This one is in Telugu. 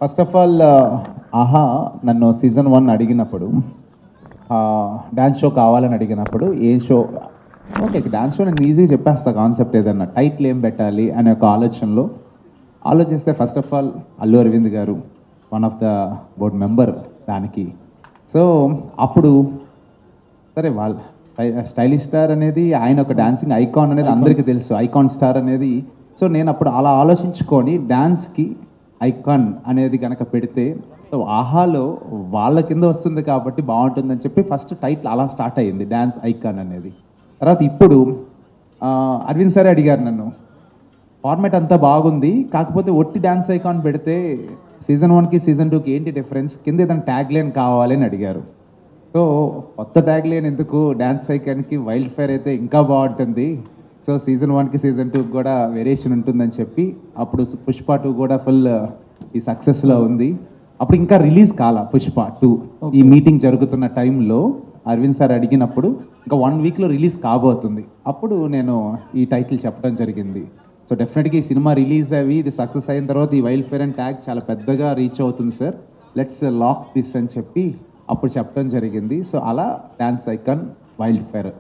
ఫస్ట్ ఆఫ్ ఆల్ ఆహా నన్ను సీజన్ 1 అడిగినప్పుడు డ్యాన్స్ షో కావాలని అడిగినప్పుడు ఏ షో ఓకే డ్యాన్స్ షో నేను ఈజీగా చెప్పేస్తా కాన్సెప్ట్ ఏదన్నా టైటిల్ ఏం పెట్టాలి అనే ఒక ఆలోచనలో ఆలోచిస్తే first of all Allu Aravind గారు one of the board member దానికి. సో అప్పుడు సరే వాళ్ళ స్టైలిష్ స్టార్ అనేది ఆయన ఒక డాన్సింగ్ ఐకాన్ అనేది అందరికీ తెలుసు, ఐకాన్ స్టార్ అనేది. సో నేను అప్పుడు అలా ఆలోచించుకొని డ్యాన్స్కి ఐకాన్ అనేది కనుక పెడితే సో ఆహాలో వాళ్ళ కింద వస్తుంది కాబట్టి బాగుంటుందని చెప్పి ఫస్ట్ టైటిల్ అలా స్టార్ట్ అయ్యింది డ్యాన్స్ ఐకాన్ అనేది. తర్వాత ఇప్పుడు అరవింద్ సార్ అడిగారు నన్ను, ఫార్మాట్ అంతా బాగుంది కాకపోతే ఒట్టి డ్యాన్స్ ఐకాన్ పెడితే సీజన్ 1కి సీజన్ 2కి ఏంటి డిఫరెన్స్, కింద ఏదైనా ట్యాగ్ లైన్ కావాలి అని అడిగారు. సో కొత్త ట్యాగ్ లైన్ ఎందుకు, డ్యాన్స్ ఐకాన్కి వైల్డ్ ఫైర్ అయితే ఇంకా బాగుంటుంది, సో సీజన్ 1కి సీజన్ 2కి కూడా వేరియేషన్ ఉంటుందని చెప్పి అప్పుడు పుష్ప 2 కూడా ఫుల్ ఈ సక్సెస్లో ఉంది. అప్పుడు ఇంకా రిలీజ్ కాల పుష్ప 2 ఈ మీటింగ్ జరుగుతున్న టైంలో అరవింద్ సార్ అడిగినప్పుడు ఇంకా 1 వీక్లో రిలీజ్ కాబోతుంది. అప్పుడు నేను ఈ టైటిల్ చెప్పడం జరిగింది. సో డెఫినెట్గా ఈ సినిమా రిలీజ్ అవి ఇది సక్సెస్ అయిన తర్వాత ఈ వైల్డ్ ఫైర్ అండ్ ట్యాగ్ చాలా పెద్దగా రీచ్ అవుతుంది సార్, లెట్స్ లాక్ దిస్ అని చెప్పి అప్పుడు చెప్పడం జరిగింది. సో అలా డాన్స్ ఐకాన్ వైల్డ్ ఫైర్.